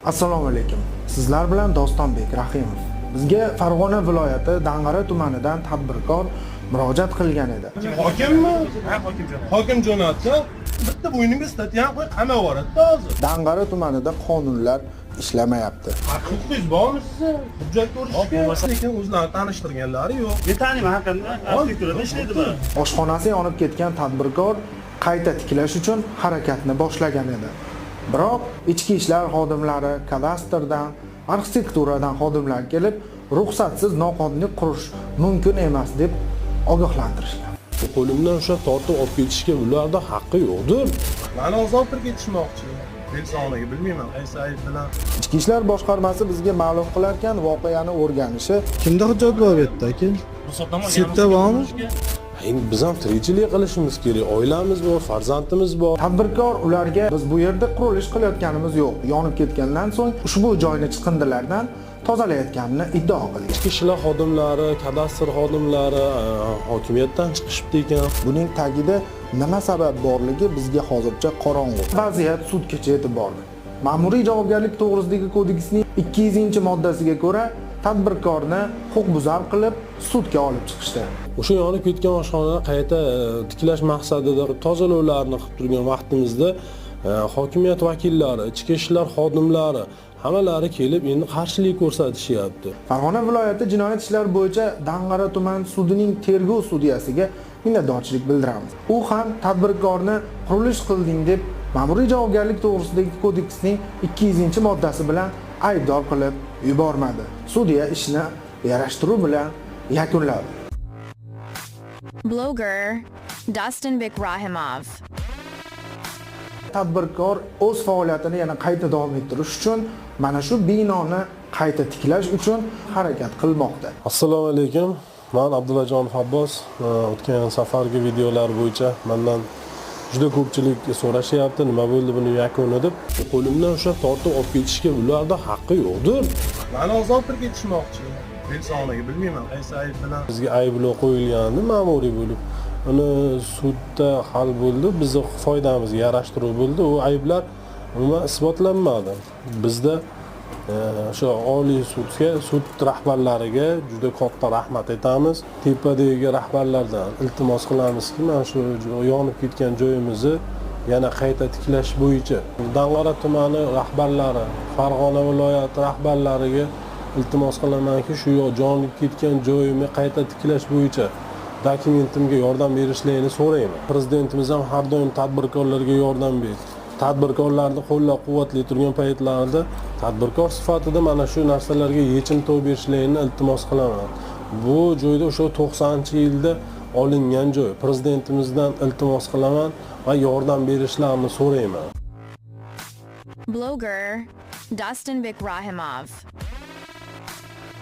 Assalomu alaykum. Sizlar bilan Dostonbek Rahimov. Bizga Farg'ona viloyati Dang'ara tumanidan tadbirkor murojaat qilgan edi. Hokimmi? Ha, hokim jo'natdi. Bitta bo'ynimga statyan qo'yib qamab yuboradi hozir. Dang'ara tumanida qonunlar ishlamayapti. Huquqingiz bormi siz? Hujjat ko'rishga, lekin o'zlarini tanishtirganlari yo'q. Yetarlimi haqida? Arxitekturada ishlaydimi? Oshxonasi yonib ketgan tadbirkor qayta tiklash uchun harakatni boshlagan edi. Biroq ichki ishlar xodimlari, kadastrdan, arxitekturadan xodimlar kelib, ruxsatsiz noqonuniy qurish mumkin emas deb ogohlantirishgan. Qo'limdan o'sha tortib olib ketishga ularda haqqi yo'qdir. Mani ozodtirib ketishmoqchi. Belsonaga bilmayman, qaysi ayb bilan. Ichki ishlar boshqarmasi bizga ma'lum qilarkan, voqeani o'rganishi Kimda hujjat bor bu yerda aka? Sitda bormi? Endi biz ham tirikchilik qilishimiz kerak. Oilamiz bor, farzandimiz bor. tadbirkor ularga biz bu yerda qurilish qilayotganimiz yo'q. Yonib ketgandan so'ng ushbu joyni chiqindilardan tozalayotganini iddao qilgan. Ichki ishlar xodimlari, kadastr xodimlari hokimiyatdan chiqishibdi ekan. Buning tagida nima sabab borligi bizga hozircha qorong'u. Vaziyat sudgacha yetib bordi. Ma'muriy javobgarlik to'g'risidagi kodeksning 200-moddasiga ko'ra tadbirkorni huquqbuzar qilib sudga olib chiqishdi. O'sha yonib ketgan oshxonani qayta tiklash maqsadida tozalovlarni qilib turgan vaqtimizda hokimiyat vakillari, ichki ishlar xodimlari hammalari kelib endi qarshilik ko'rsatishyapti. Farg'ona viloyati jinoyat ishlari bo'yicha Dang'ara tuman sudining tergov sudyasiga minnatdorchilik bildiramiz. U ham tadbirkorni qurilish qilding deb ma'muriy javobgarlik to'g'risidagi kodeksning 200-moddasi bilan aybdor qilib yubormadi. Sudya ishni yarashtiruv bilan yakunladi. Blogger Dostonbek Rahimov. Tadbirkor o'z faoliyatini yana qayta davom ettirish uchun mana shu binoni qayta tiklash uchun harakat qilmoqda. Assalomu alaykum. Men Abdullajonov Abbos. O'tgan safargi videolar bo'yicha mendan juda ko'pchilik so'rashyapti, nima bo'ldi buni yakuni deb. Qo'limdan o'sha tortib olib ketishga ularda haqqi yo'qdir. Mani ozodtirib ketishmoqchi. Belsonaga bilmayman, qaysi ayb bilan. Bizga ayblov qo'yilgandi ma'muriy bo'lib. Uni sudda hal bo'ldi, bizning foydamizga yarashtiruv bo'ldi. U ayblar umuman isbotlanmadi. Bizda o'sha oliy sudga, sud rahbarlariga juda katta rahmat aytamiz. Tepadagi rahbarlardan iltimos qilamizki, mana shu yonib ketgan joyimizni yana qayta tiklash bo'yicha Dang'ara tumani rahbarlari, Farg'ona viloyati rahbarlariga iltimos qilamanki, shu yonib ketgan joyimni qayta tiklash bo'yicha dokumentimga yordam berishlarini so'rayman. Prezidentimiz ham har doim tadbirkorlarga yordam berdi. Tadbirkorlarni qo'llab-quvvatlay turgan paytlarida tadbirkor sifatida mana shu narsalarga yechim topib berishlarini iltimos qilaman. Bu joyda o'sha 90-yilda olingan joy. Prezidentimizdan iltimos qilaman va yordam berishlarini so'rayman. Blogger Dostonbek Rahimov.